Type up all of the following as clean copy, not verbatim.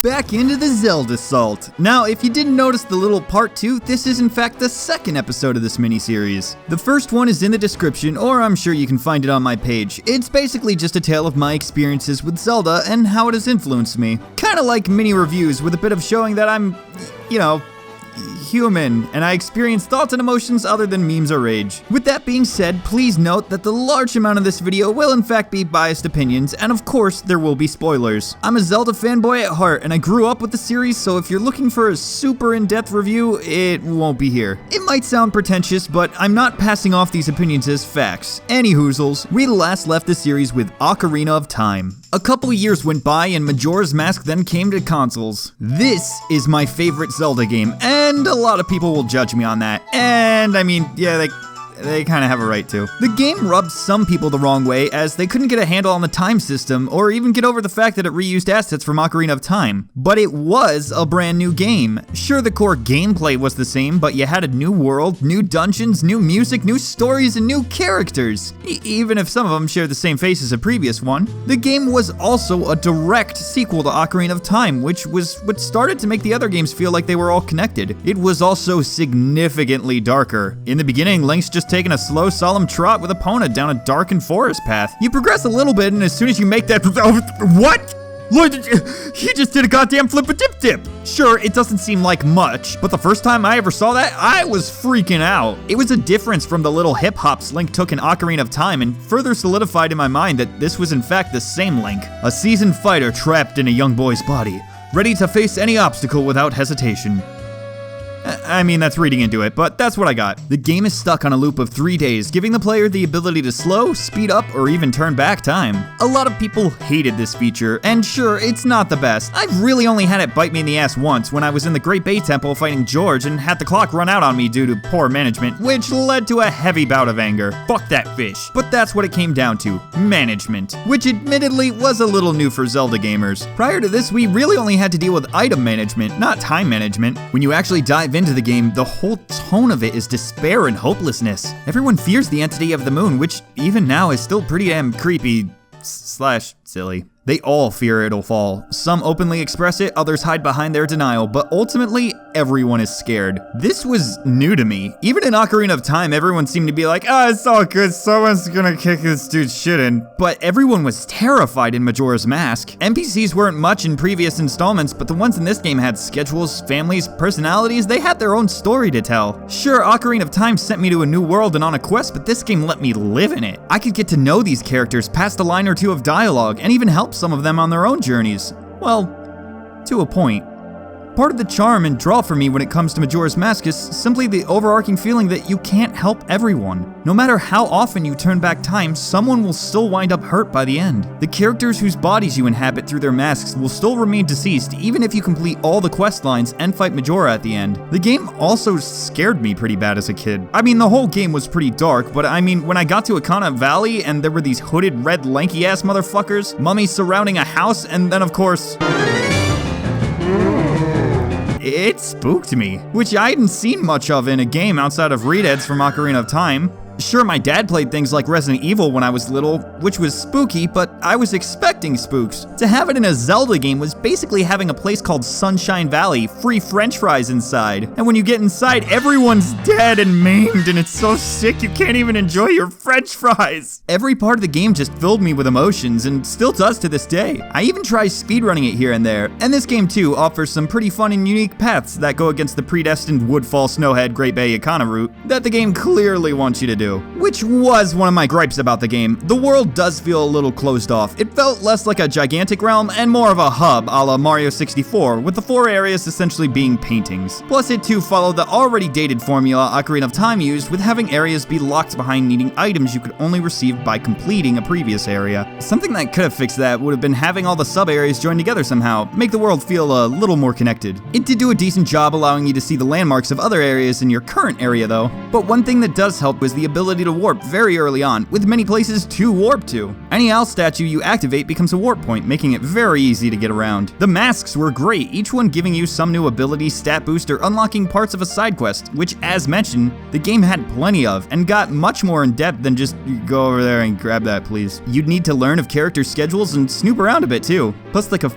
back into the Zelda Salt. Now, if you didn't notice the little part 2, this is in fact the second episode of this mini-series. The first one is in the description, or I'm sure you can find it on my page. It's basically just a tale of my experiences with Zelda and how it has influenced me. Kinda like mini-reviews with a bit of showing that I'm, you know, human, and I experience thoughts and emotions other than memes or rage. With that being said, please note that the large amount of this video will in fact be biased opinions, and of course, there will be spoilers. I'm a Zelda fanboy at heart, and I grew up with the series, so if you're looking for a super in-depth review, it won't be here. It might sound pretentious, but I'm not passing off these opinions as facts. Anyhoozles, we last left the series with Ocarina of Time. A couple years went by and Majora's Mask then came to consoles. This is my favorite Zelda game, and a lot of people will judge me on that. And I mean, yeah, they kind of have a right to. The game rubbed some people the wrong way as they couldn't get a handle on the time system or even get over the fact that it reused assets from Ocarina of Time. But it was a brand new game. Sure, the core gameplay was the same, but you had a new world, new dungeons, new music, new stories, and new characters. Even if some of them share the same face as a previous one. The game was also a direct sequel to Ocarina of Time, which was what started to make the other games feel like they were all connected. It was also significantly darker. In the beginning, Link's just taking a slow, solemn trot with Epona down a darkened forest path. You progress a little bit, and as soon as you make that— what? Look, he just did a goddamn flip-a-dip-dip. Sure, it doesn't seem like much, but the first time I ever saw that, I was freaking out. It was a difference from the little hip-hops Link took in Ocarina of Time and further solidified in my mind that this was in fact the same Link, a seasoned fighter trapped in a young boy's body, ready to face any obstacle without hesitation. I mean, that's reading into it, but that's what I got. The game is stuck on a loop of 3 days, giving the player the ability to slow, speed up, or even turn back time. A lot of people hated this feature, and sure, it's not the best. I've really only had it bite me in the ass once when I was in the Great Bay Temple fighting George and had the clock run out on me due to poor management, which led to a heavy bout of anger. Fuck that fish. But that's what it came down to, management, which admittedly was a little new for Zelda gamers. Prior to this, we really only had to deal with item management, not time management. When you actually dive into the game, the whole tone of it is despair and hopelessness. Everyone fears the entity of the moon, which even now is still pretty damn creepy / silly. They all fear it'll fall. Some openly express it, others hide behind their denial, but ultimately, everyone is scared. This was new to me. Even in Ocarina of Time, everyone seemed to be like, it's all good, someone's gonna kick this dude's shit in. But everyone was terrified in Majora's Mask. NPCs weren't much in previous installments, but the ones in this game had schedules, families, personalities, they had their own story to tell. Sure, Ocarina of Time sent me to a new world and on a quest, but this game let me live in it. I could get to know these characters, past a line or two of dialogue, and even help some of them on their own journeys. Well, to a point. Part of the charm and draw for me when it comes to Majora's Mask is simply the overarching feeling that you can't help everyone. No matter how often you turn back time, someone will still wind up hurt by the end. The characters whose bodies you inhabit through their masks will still remain deceased even if you complete all the quest lines and fight Majora at the end. The game also scared me pretty bad as a kid. I mean, the whole game was pretty dark, but I mean, when I got to Akana Valley and there were these hooded red lanky ass motherfuckers, mummies surrounding a house, and then of course, it spooked me, which I hadn't seen much of in a game outside of Redeads from Ocarina of Time. Sure, my dad played things like Resident Evil when I was little, which was spooky, but I was expecting spooks. To have it in a Zelda game was basically having a place called Sunshine Valley, free french fries inside. And when you get inside, everyone's dead and maimed, and it's so sick you can't even enjoy your french fries. Every part of the game just filled me with emotions, and still does to this day. I even try speedrunning it here and there, and this game too offers some pretty fun and unique paths that go against the predestined Woodfall, Snowhead, Great Bay, Ikana route that the game clearly wants you to do. Which was one of my gripes about the game. The world does feel a little closed off. It felt less like a gigantic realm and more of a hub a la Mario 64, with the 4 areas essentially being paintings. Plus it too followed the already dated formula Ocarina of Time used, with having areas be locked behind needing items you could only receive by completing a previous area. Something that could have fixed that would have been having all the sub-areas joined together somehow, make the world feel a little more connected. It did do a decent job allowing you to see the landmarks of other areas in your current area though, but one thing that does help was the ability to warp very early on, with many places to warp to. Any owl statue you activate becomes a warp point, making it very easy to get around. The masks were great, each one giving you some new ability, stat boost, or unlocking parts of a side quest, which, as mentioned, the game had plenty of, and got much more in depth than just go over there and grab that please. You'd need to learn of character schedules and snoop around a bit too. Plus, like a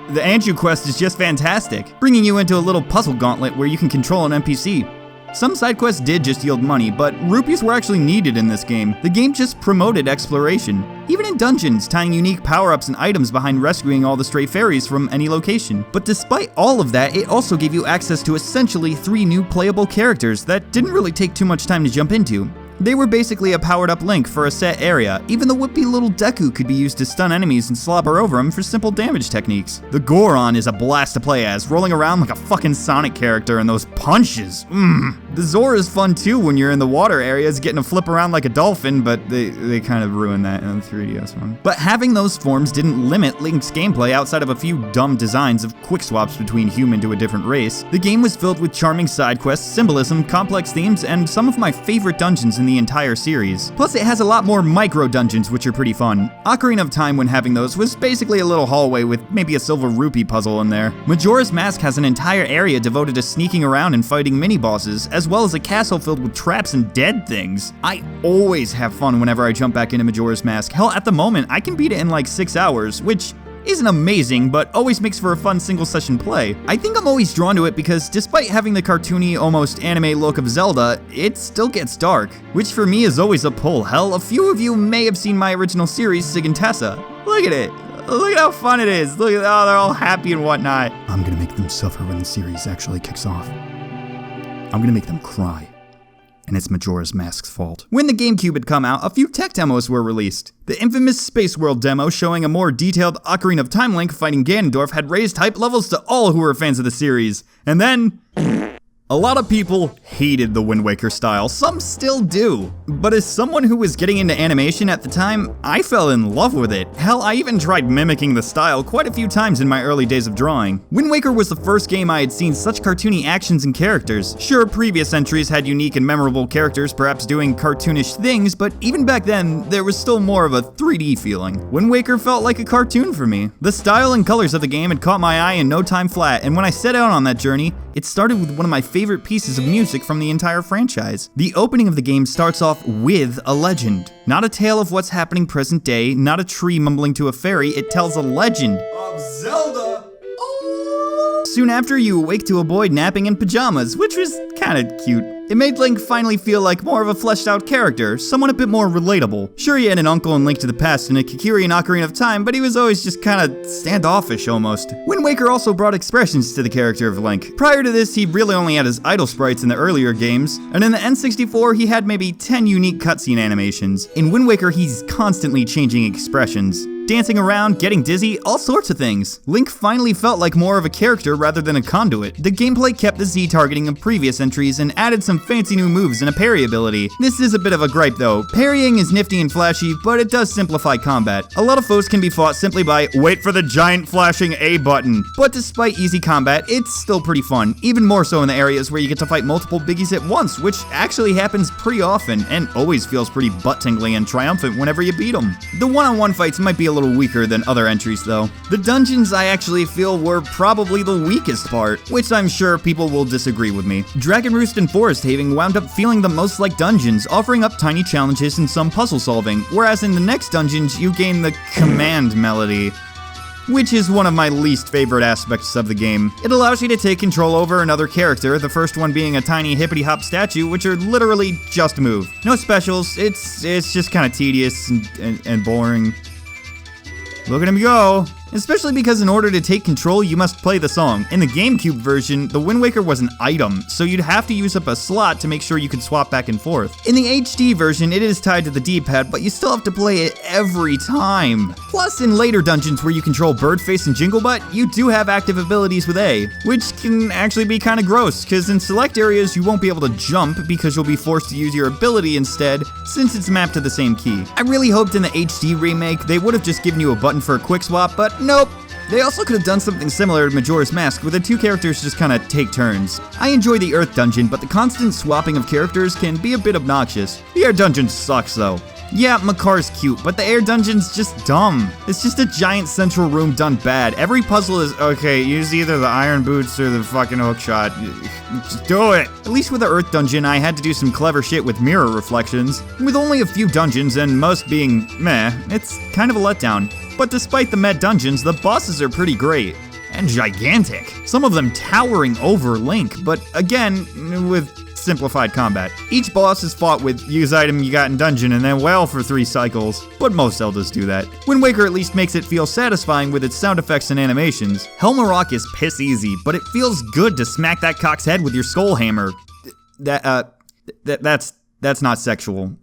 The Andrew quest is just fantastic, bringing you into a little puzzle gauntlet where you can control an NPC. Some side quests did just yield money, but rupees were actually needed in this game. The game just promoted exploration. Even in dungeons, tying unique power-ups and items behind rescuing all the stray fairies from any location. But despite all of that, it also gave you access to essentially 3 new playable characters that didn't really take too much time to jump into. They were basically a powered-up Link for a set area. Even the whippy little Deku could be used to stun enemies and slobber over them for simple damage techniques. The Goron is a blast to play as, rolling around like a fucking Sonic character, and those punches, The Zora is fun too when you're in the water areas getting to flip around like a dolphin, but they kind of ruined that in the 3DS one. But having those forms didn't limit Link's gameplay outside of a few dumb designs of quick swaps between human to a different race. The game was filled with charming side quests, symbolism, complex themes, and some of my favorite dungeons in the entire series. Plus, it has a lot more micro dungeons, which are pretty fun. Ocarina of Time, when having those, was basically a little hallway with maybe a silver rupee puzzle in there. Majora's Mask has an entire area devoted to sneaking around and fighting mini-bosses, as well as a castle filled with traps and dead things. I always have fun whenever I jump back into Majora's Mask. Hell, at the moment, I can beat it in like 6 hours, which isn't amazing, but always makes for a fun single session play. I think I'm always drawn to it because despite having the cartoony, almost anime look of Zelda, it still gets dark, which for me is always a pull. Hell, a few of you may have seen my original series, Sig and Tessa. Look at it. Look at how fun it is. Look at how they're all happy and whatnot. I'm gonna make them suffer when the series actually kicks off. I'm gonna make them cry. And it's Majora's Mask's fault. When the GameCube had come out, a few tech demos were released. The infamous Space World demo showing a more detailed Ocarina of Time Link fighting Ganondorf had raised hype levels to all who were fans of the series. And then a lot of people hated the Wind Waker style, some still do. But as someone who was getting into animation at the time, I fell in love with it. Hell, I even tried mimicking the style quite a few times in my early days of drawing. Wind Waker was the first game I had seen such cartoony actions and characters. Sure, previous entries had unique and memorable characters, perhaps doing cartoonish things, but even back then, there was still more of a 3D feeling. Wind Waker felt like a cartoon for me. The style and colors of the game had caught my eye in no time flat, and when I set out on that journey, it started with one of my favorite pieces of music from the entire franchise. The opening of the game starts off with a legend. Not a tale of what's happening present day, not a tree mumbling to a fairy, it tells a legend of Zelda. Soon after, you awake to a boy napping in pajamas, which was kinda cute. It made Link finally feel like more of a fleshed out character, someone a bit more relatable. Sure, he had an uncle in Link to the Past and a Kikiri in Ocarina of Time, but he was always just kinda standoffish almost. Wind Waker also brought expressions to the character of Link. Prior to this, he really only had his idle sprites in the earlier games, and in the N64, he had maybe 10 unique cutscene animations. In Wind Waker, he's constantly changing expressions. Dancing around, getting dizzy, all sorts of things. Link finally felt like more of a character rather than a conduit. The gameplay kept the Z targeting of previous entries and added some fancy new moves and a parry ability. This is a bit of a gripe though. Parrying is nifty and flashy, but it does simplify combat. A lot of foes can be fought simply by wait for the giant flashing A button. But despite easy combat, it's still pretty fun, even more so in the areas where you get to fight multiple biggies at once, which actually happens pretty often and always feels pretty butt-tingling and triumphant whenever you beat them. The one-on-one fights might be a little weaker than other entries though. The dungeons I actually feel were probably the weakest part, which I'm sure people will disagree with me. Dragon Roost and Forest Having wound up feeling the most like dungeons, offering up tiny challenges and some puzzle solving, whereas in the next dungeons you gain the command melody, which is one of my least favorite aspects of the game. It allows you to take control over another character, the first one being a tiny hippity-hop statue, which are literally just move. No specials, it's just kind of tedious and boring. Look at him go! Especially because in order to take control, you must play the song. In the GameCube version, the Wind Waker was an item, so you'd have to use up a slot to make sure you could swap back and forth. In the HD version, it is tied to the D-pad, but you still have to play it every time. Plus, in later dungeons where you control Birdface and Jinglebutt, you do have active abilities with A, which can actually be kinda gross, because in select areas you won't be able to jump because you'll be forced to use your ability instead, since it's mapped to the same key. I really hoped in the HD remake they would have just given you a button for a quick swap, but nope. They also could have done something similar to Majora's Mask, where the two characters just kinda take turns. I enjoy the Earth dungeon, but the constant swapping of characters can be a bit obnoxious. The Air dungeon sucks though. Yeah, Makar's cute, but the Air dungeon's just dumb. It's just a giant central room done bad. Every puzzle is, okay, use either the iron boots or the fucking hookshot. Just do it! At least with the Earth dungeon, I had to do some clever shit with mirror reflections. With only a few dungeons and most being meh, it's kind of a letdown. But despite the met dungeons, the bosses are pretty great. And gigantic. Some of them towering over Link, but again, with simplified combat. Each boss is fought with use item you got in dungeon and then wail for 3 cycles, but most Zeldas do that. Wind Waker at least makes it feel satisfying with its sound effects and animations. Helma Rock is piss easy, but it feels good to smack that cock's head with your skull hammer. That's not sexual.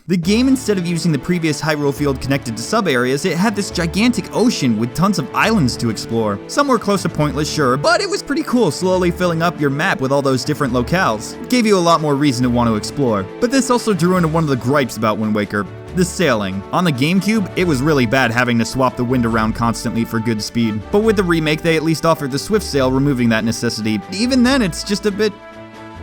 The game, instead of using the previous Hyrule field connected to sub-areas, it had this gigantic ocean with tons of islands to explore. Some were close to pointless, sure, but it was pretty cool slowly filling up your map with all those different locales. It gave you a lot more reason to want to explore. But this also drew into one of the gripes about Wind Waker. The sailing. On the GameCube, it was really bad having to swap the wind around constantly for good speed. But with the remake, they at least offered the Swift Sail, removing that necessity. Even then, it's just a bit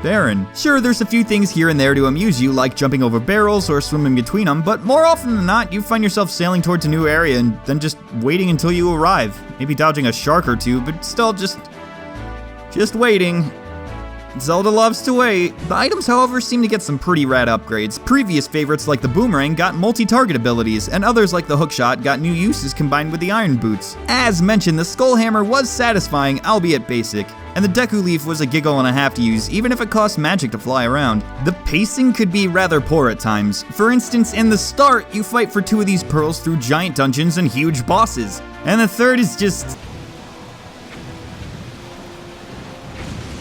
barren. Sure, there's a few things here and there to amuse you, like jumping over barrels or swimming between them, but more often than not, you find yourself sailing towards a new area and then just waiting until you arrive. Maybe dodging a shark or two, but still just waiting. Zelda loves to wait. The items, however, seem to get some pretty rad upgrades. Previous favorites like the boomerang got multi-target abilities, and others like the hookshot got new uses combined with the iron boots. As mentioned, the skull hammer was satisfying, albeit basic. And the Deku Leaf was a giggle and a half to use, even if it cost magic to fly around. The pacing could be rather poor at times. For instance, in the start, you fight for 2 of these pearls through giant dungeons and huge bosses. And the third is just...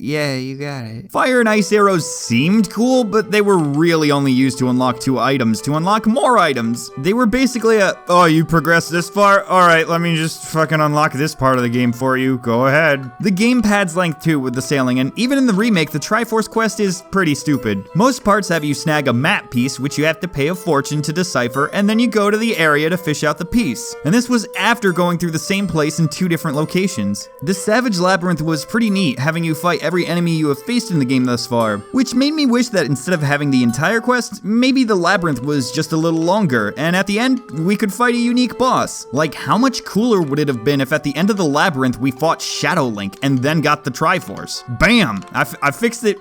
yeah, you got it. Fire and ice arrows seemed cool, but they were really only used to unlock 2 items to unlock more items. They were basically oh, you progressed this far? Alright, let me just fucking unlock this part of the game for you. Go ahead. The game pads length too with the sailing, and even in the remake, the Triforce Quest is pretty stupid. Most parts have you snag a map piece, which you have to pay a fortune to decipher, and then you go to the area to fish out the piece. And this was after going through the same place in 2 different locations. The Savage Labyrinth was pretty neat, having you fight every enemy you have faced in the game thus far, which made me wish that instead of having the entire quest, maybe the labyrinth was just a little longer, and at the end, we could fight a unique boss. Like, how much cooler would it have been if at the end of the labyrinth we fought Shadow Link and then got the Triforce? Bam! I fixed it.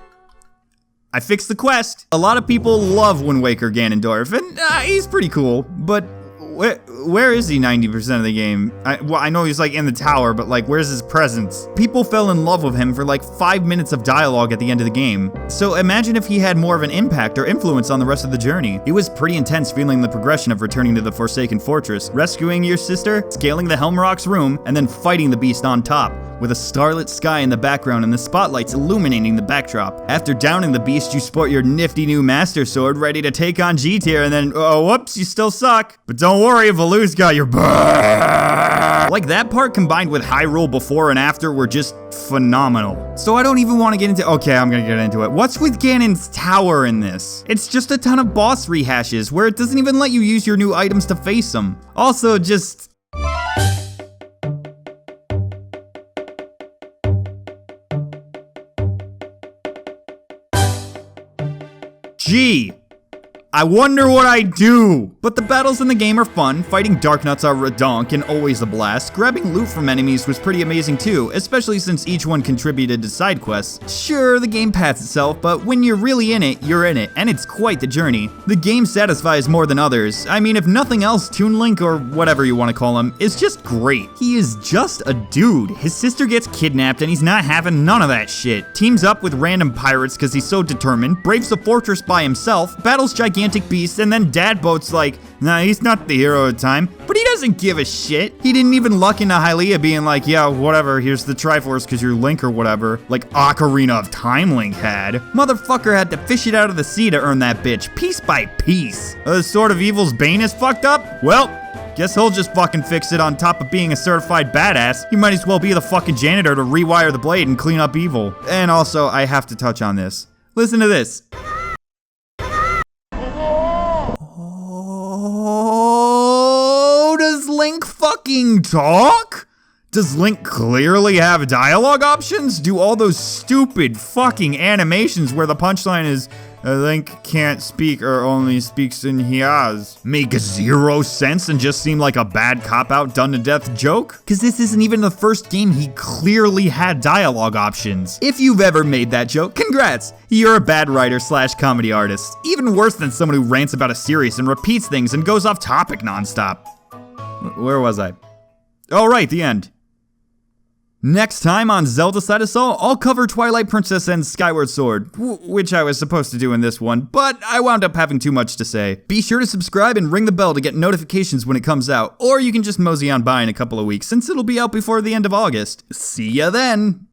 I fixed the quest. A lot of people love Wind Waker Ganondorf, and he's pretty cool, but where is he 90% of the game? I know he's like in the tower, but like, where's his presence? People fell in love with him for like 5 minutes of dialogue at the end of the game. So imagine if he had more of an impact or influence on the rest of the journey. It was pretty intense feeling the progression of returning to the Forsaken Fortress, rescuing your sister, scaling the Helmrock's room, and then fighting the beast on top, with a starlit sky in the background and the spotlights illuminating the backdrop. After downing the beast, you sport your nifty new Master Sword ready to take on G-Tier, and then, oh, whoops, you still suck. But don't worry, Valu's got your back. Like, that part combined with Hyrule before and after were just phenomenal. So I don't even want to get into, okay, I'm gonna get into it. What's with Ganon's tower in this? It's just a ton of boss rehashes where it doesn't even let you use your new items to face them. Also, just... gee, I wonder what I do. But the battles in the game are fun. Fighting Darknuts are redonk and always a blast. Grabbing loot from enemies was pretty amazing too, especially since each one contributed to side quests. Sure, the game pats itself, but when you're really in it, you're in it, and it's quite the journey. The game satisfies more than others. I mean, if nothing else, Toon Link, or whatever you want to call him, is just great. He is just a dude. His sister gets kidnapped and he's not having none of that shit. Teams up with random pirates because he's so determined, braves the fortress by himself, battles gigantic beasts, and then Dad Boat's like, nah, he's not the hero of the time, but he doesn't give a shit. He didn't even luck into Hylia being like, yeah, whatever, here's the Triforce because you're Link or whatever, like Ocarina of Time Link had. Motherfucker had to fish it out of the sea to earn that bitch, piece by piece. The Sword of Evil's Bane is fucked up? Well, guess he'll just fucking fix it on top of being a certified badass. He might as well be the fucking janitor to rewire the blade and clean up evil. And also, I have to touch on this. Listen to this. Oh, does Link fucking talk? Does Link clearly have dialogue options? Do all those stupid fucking animations where the punchline is, Link can't speak or only speaks in hias make zero sense and just seem like a bad cop-out done-to-death joke? Cause this isn't even the first game he clearly had dialogue options. If you've ever made that joke, congrats! You're a bad writer / comedy artist. Even worse than someone who rants about a series and repeats things and goes off topic nonstop. Where was I? Oh, right, the end. Next time on Zelda Side Assault, I'll cover Twilight Princess and Skyward Sword, which I was supposed to do in this one, but I wound up having too much to say. Be sure to subscribe and ring the bell to get notifications when it comes out, or you can just mosey on by in a couple of weeks since it'll be out before the end of August. See ya then!